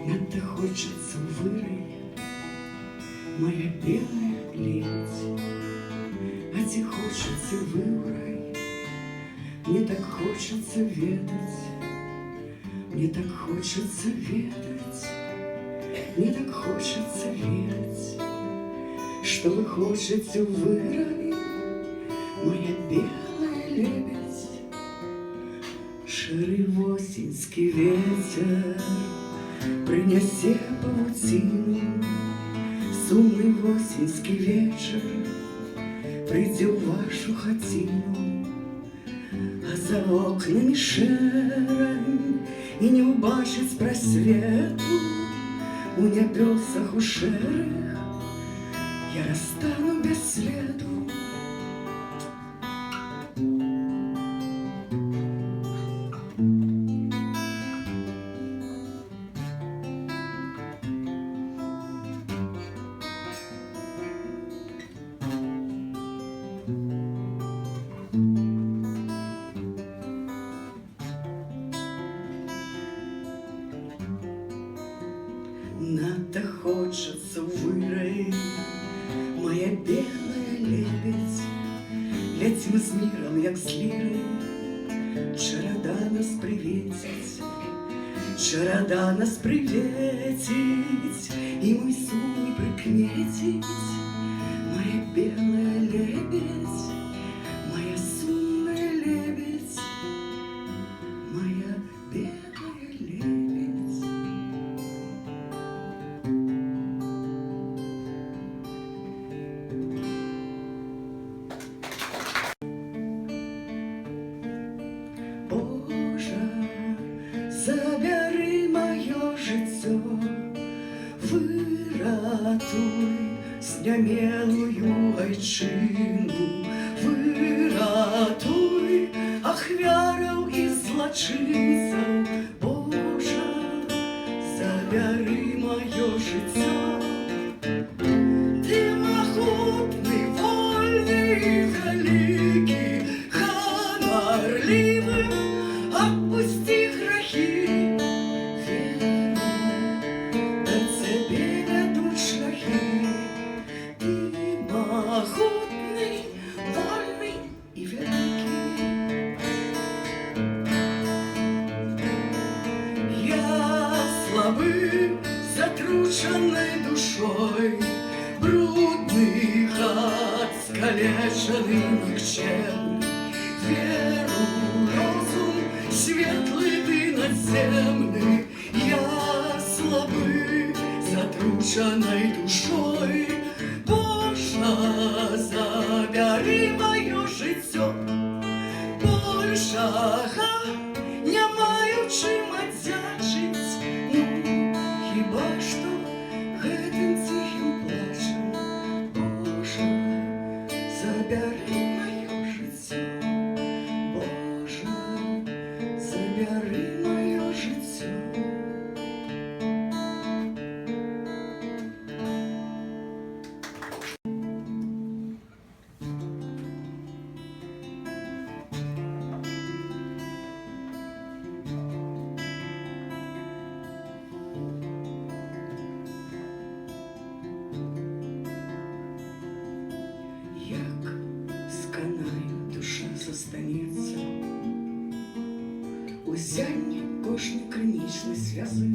Надто хочется вырой, моя белая лебедь. А те хочется вырой, мне так хочется ведать, мне так хочется ведать, мне так хочется верить, что вы хотите вырой, моя белая лебедь. Ширый осеньский ветер принесе паутину, сумный осеньский вечер прийде в вашу хатину, а за окнами шерань і не убачить просвету у небесах, у шерых я расстану без следу. Надо хочется вырой, моя белая лебедь. Летим з миром, як з лірою, череда нас привітить, череда нас привітить, і мой сум не прикметить, моя белая лебедь, моя сумная лебедь, моя белая лебедь. Забери моё жыццё, выратуй знямелую айчыну, выратуй ахвяраў і злачынцаў. Божа, забяры маё жыццё. Ты магутны, вольны і вялікі, ганарлівы, адпусці грахі. Могутный, вольный и великий. Я слабым, затрученной душой, брудный, отскалеченный, никчемный, веру, розум, светлый ты надземный. Я слабым, затрученной душой, забяры маё жыццё. Большага не маю чым адзячыць, ну, хіба што гэтым ціхім плачам. Божа, забяры маё жыццё. Божа, забяры маё жыццё. Душа застанецца узянне кожнай крынічнай звязы,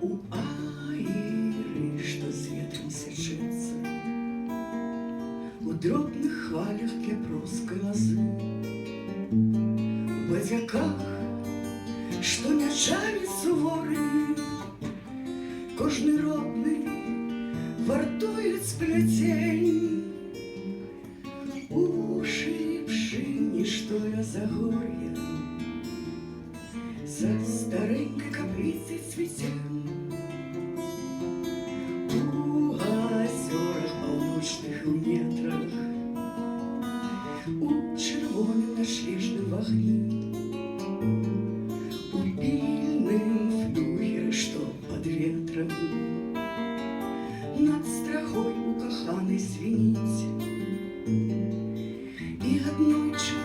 у аіры, што з ветрам сячэцца, у дробных хвалях кляпроскай лазы, у бадзяках, што мячамі суворымі кожны родны вартуюць сплецень. Ушибши что я загорье, за старенькой каплицей цветем, у озерах полночных и у нетрах, у червоным ночлежным вогні, у пильным флюгере, что под ветром над страхой у каханой звенить. І аднойчы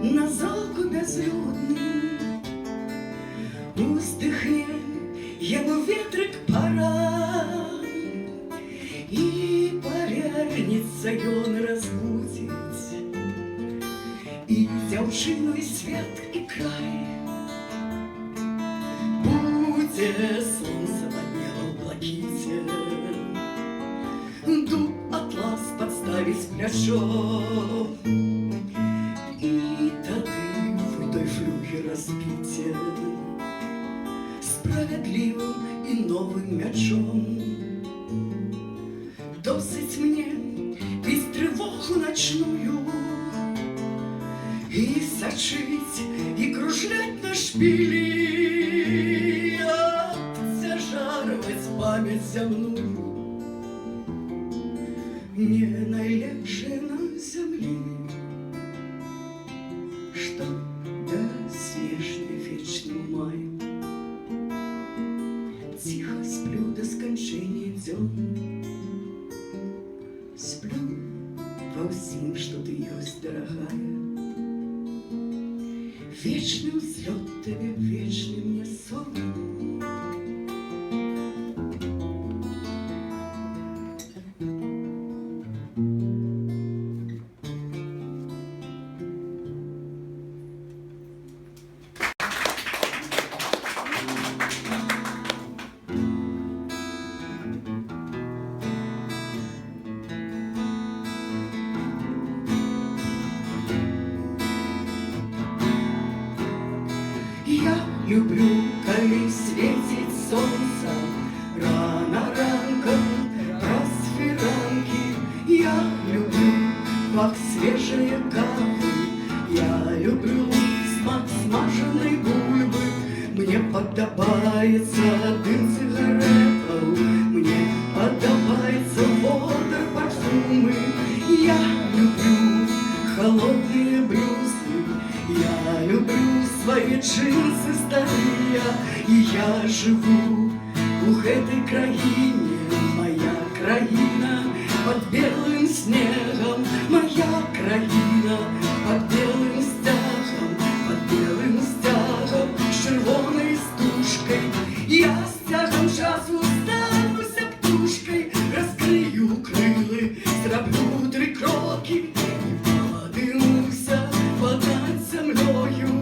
на залку бязлюдным уздыхне стежину, і свят, і край. Буде солнце подняло в блаките, дуб атлас подставить плечо, и тады вы той флюге разбите справедливым и новым мячом. Досыть мне пить тревогу ночную и сочить, и кружлять на шпили, обтяжарывать память земную, не найлепшее на земле, что до снежной вечным маем тихо сплю до скончения дём. Сплю во всем, что ты есть, дорогая. Вечный взлет тебе, вечный мне сон. Я люблю, коли светит солнце рано ранком просферанки. Я люблю пах свежие кавы, я люблю смак смаженной бульбы. Мне подобается дым сигаретов, мне подобается вода парфумы. Я люблю холодные блюзы, я люблю свои джинсы старые, и я живу у этой краине. Моя краина под белым снегом, моя краина под белым стягом, под белым стягом с червоной стужкой. Я стягом часу станусь птушкой, раскрию крылы, зроблю 3 кроки и подымуся понад землею.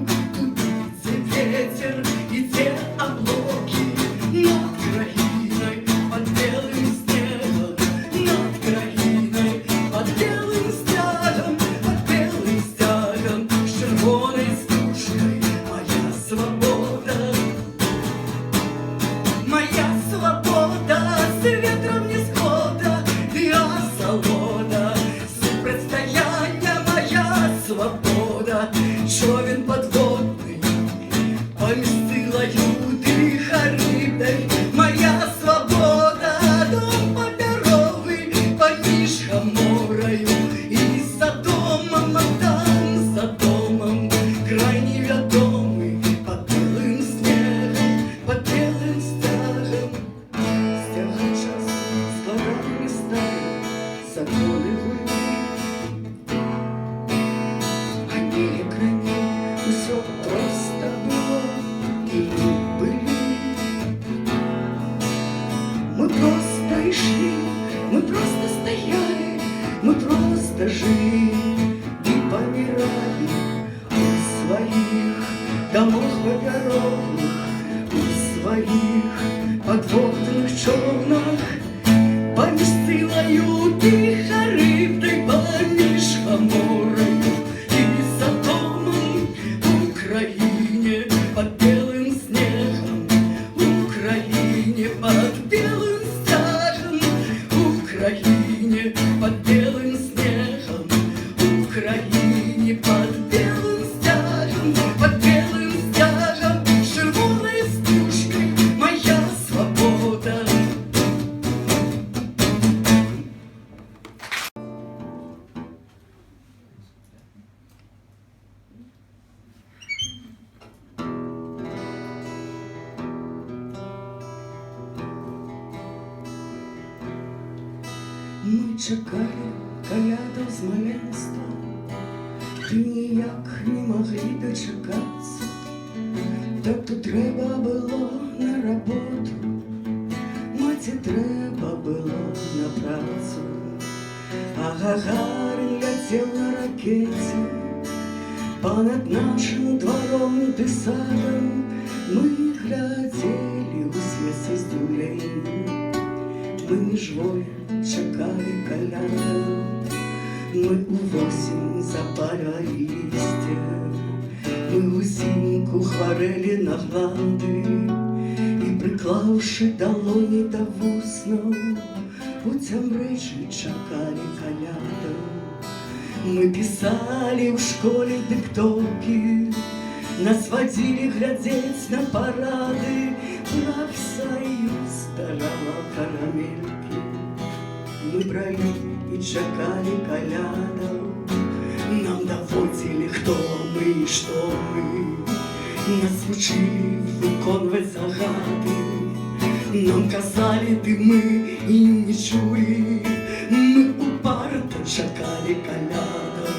Ветер и те облаки над краиной под белым снегом, над краиной под белым стягом, с червоной стужкой. Моя свобода, с ветром не схода, и осолода, супротстояння моя свобода. Човен подводный поместилою ты харибдой, моя свобода, дом паперовый поміж Гоморою і Содомом, а там за домом край неведомый под белым снегом, под белым стягом. Стяга час складами стали законы гульни, а не экране усё просто было и были. Мы просто и шли, мы просто стояли, мы просто жили и помирали у своих домов паперовых, у своих подводных човнах. Поместилою ты харибдой поміж Гоморою и Содомом. Украине под белым снегом, Украине под белым стягом, Украине под белым снегом, Украине под белым стягом, с червоной стужкой. Моя свобода. Мы чекали калядаў з маленства, ты ніяк не могли дочекаться. Тату треба было на работу, маці треба было на працу. А Гагарин летел на ракете, Понад нашим двором ды садом мы глядзелі ў свет са здзіўленнем. Мы міжволі чакалі калядаў, мы увосень запалялі лісце, мы ўзімку хварэлі на гланды і, прыклаўшы далоні да вуснаў, у цямрэчы чакалі калядаў. Мы пісалі ў школе дыктоўкі, нас вадзілі глядзець на парады, прафсаюз дараваў карамелькі. Мы бралі і чакалі калядаў, нам даводзілі, хто мы і што мы, нас вучылі выконваць загады, нам казалі, ты мы і не чулі. Мы упарта чакалі калядаў,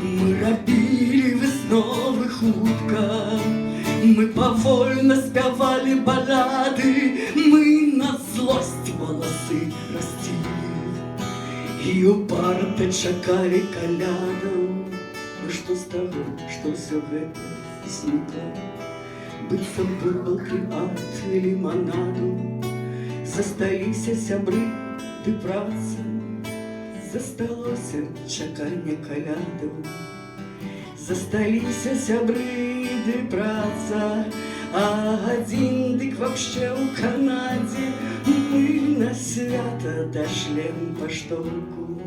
мы рабілі высновы хутка, мы павольна спявалі балады, мы на злосць валасы расцілі і упарта чакалі калядаў. А што з таго, што ўсё гэта знікла, быццам бурбалкі ад ліманаду, засталіся сябры ды праца, засталося чаканне калядаў. Засталіся сябры ды праца, а адзін дык вапшчэ ў Канадзе. Мы на свята дашлем паштоўку,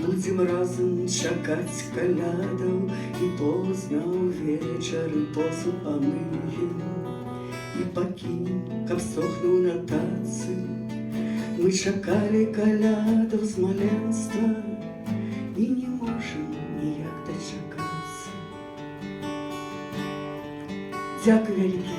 будзем разам чакаць калядаў, і позна ўвечары посуд памыем і пакінем, каб сохнуў на тацы. Мы чакалі калядаў з маленства і не можам ніяк дачакацца. Дзякуй вялікі.